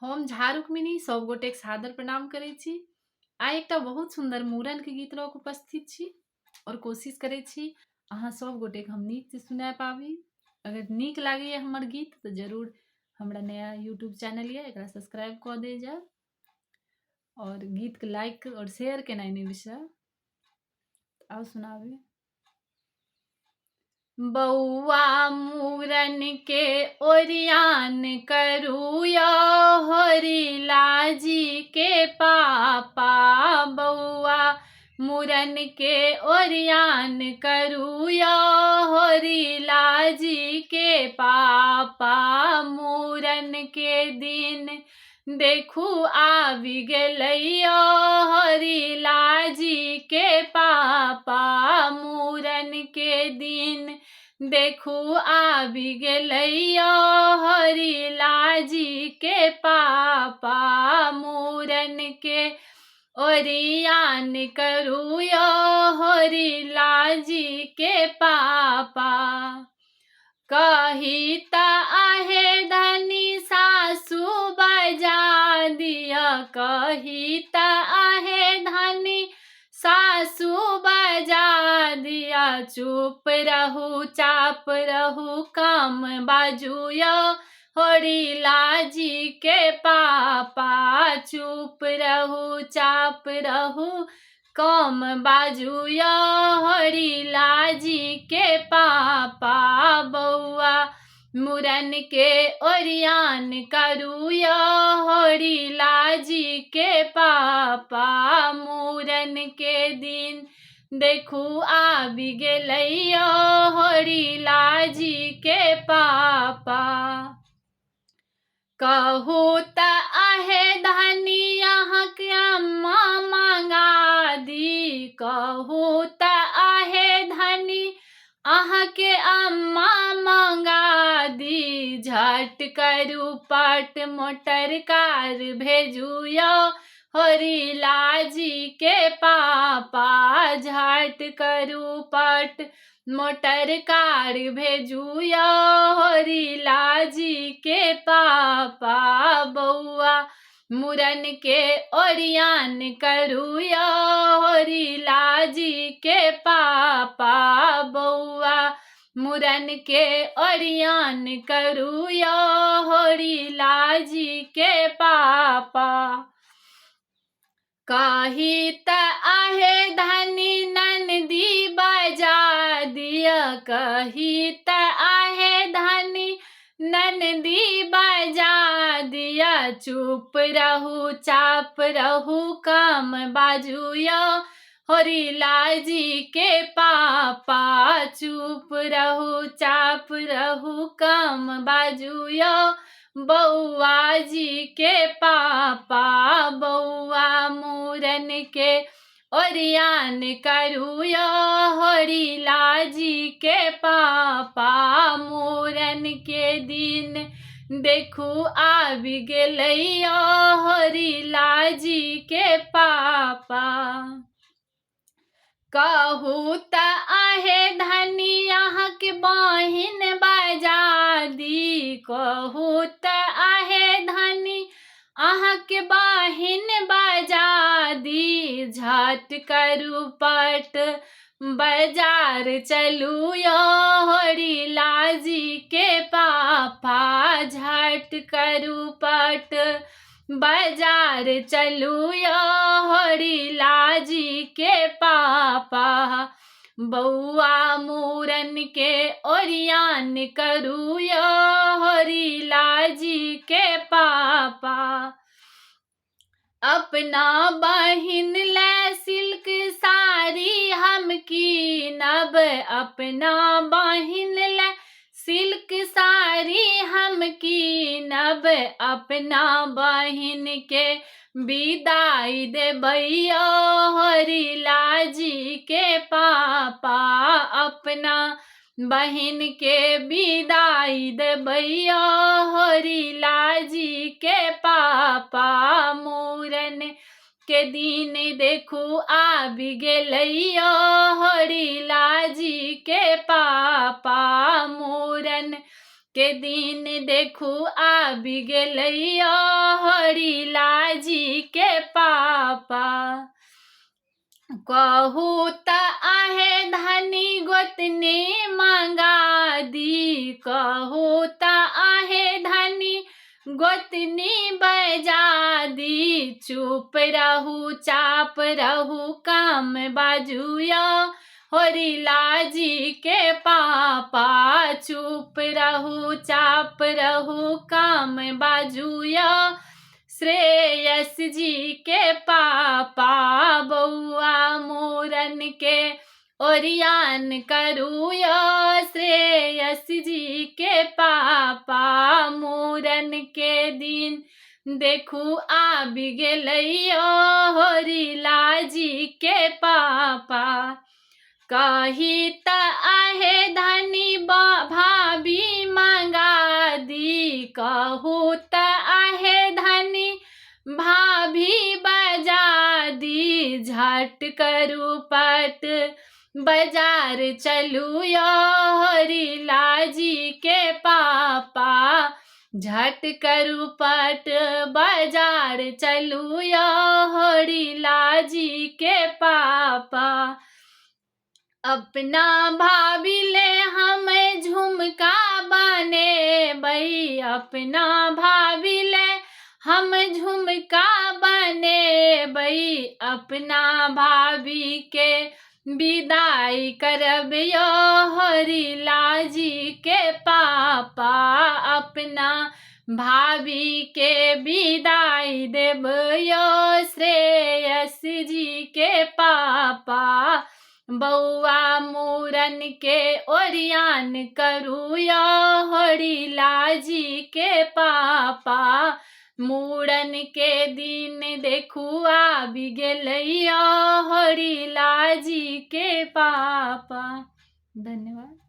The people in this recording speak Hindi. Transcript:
हम झा रुक्मिणी सब गोटेक सादर प्रणाम करै छी। आइ एकटा बहुत सुंदर मूड़न के गीत लऽ कऽ उपस्थित छी और कोशिश करै छी अहाँ सब गोटेक हम नीक से सुना पाबी। अगर नीक लागैए हमर गीत तऽ जरूर हमरा नया यूट्यूब चैनल ये एकरा सब्सक्राइब कऽ दे जाय और गीत के लाइक और शेयर केनाइ नहि बिसरब। आउ सुनाबी। बौआ मूरन के ओरियान करू या होरिला जी के पापा। बौआ मूरन के ओरियान करू या होरिला जी के पापा। मूरन के दिन देखू आबि गेलैया होरिला जी के पापा। मूरन के दिन देखू आबि गेलैया होरिला जी के पापा। मूरन के ओरियान करू या होरिला जी के पापा। कही त आहे धनी सासू बजा दिया। कही त आहे धनी सासू बजा दिया। चुप रहू चाप रहू कम बाजू या होरिला जी के पापा। चुप रहू चाप रहू कम बाजू या होरिला जी के पापा। बौआ मूरन के ओरियान करू या होरिला जी के पापा। मूरन के दिन देखू आबि गेलैया होरिला जी के पापा। कहू त आहे धनी अहाँके अम्मा मंगा दी। कहू त आहे धनी अहाँके अम्मा मंगा दी। झट करू पट मोटर कार भेजू या होरिला जी के पापा। झट करू पट मोटर कार भेजू या होरिला जी के पापा। बौआ मूरन के ओरियान करू या होरिला जी के पापा। बौआ मूरन के ओरियान करू या होरिला जी के पापा। कही त आहे धनी ननदी बजा दिया। कही त आहे धनी ननदी बजा दिया। चुप रहू चाप रहू कम बाजू या होरिला जी के पापा। चुप रहू चाप रहू कम बाजू या बौआ जी के पापा। बौआ मूरन के ओरियान करू या होरिला जी के पापा। मूरन के दिन देखू आबि गेलैया होरिला जी के पापा। कहू त आहे धनी अहाँके बहिन बजा दी। कहू त आहे धनी अहाँके बहिन बजा दी। झट करू पट बाजार चलू या होरिला जी के पापा। झट करू पट बाजार चलू या होरिला जी के पापा। बौआ मूरन के ओरियान करू या होरिला जी के पापा। अपना बहिन ले सिल्क साड़ी हम कीनब। अपना बहिन ले सिल्क साड़ी हम कीनब। अपना बहिन के विदाई देबैया होरिला जी के पापा। अपना बहिन के विदाई देबैया होरिला जी के पापा। मूरन के दिन देखू आबि गेलैया होरिला जी के पापा। मूरन के दिन देखू आबि गेलैया हरिलाल जी के पापा। कहू त आहे धनी गोतनी मंगा दी, कहू त आहे धनी गोतनी बजा दी। चुप रहू चाप रहू काम बाजुया हरिलाल जी के पापा। चुप रहू चाप रहू काम बाजुया श्रेयस जी के पापा। बउआ मूरन के ओरियान करूया श्रेयस जी के पापा। मूरन के दिन देखू आबि गेलैया हरिलाल जी के पापा। कही त आहे धनी भाभी मंगा दी, कहू त आहे धनी भाभी बजा दी। झट करू पट बाजार चलू या हरिलाल जी के पापा। झट करू पट बाजार चलू या हरिलाल जी के पापा। अपना भाभी ले हमें झुमका बने बई, अपना भाभी ले हम झुमका बने बई। अपना भाभी के विदाई करब यो हरिलाल जी के पापा। अपना भाभी के विदाई देब यो श्रेयस जी के पापा। बउआ मूरन के ओरियान करू या हरिलाल जी के पापा। मूरन के दिन देखू आबि गेलैया हरिलाल जी के पापा। धन्यवाद।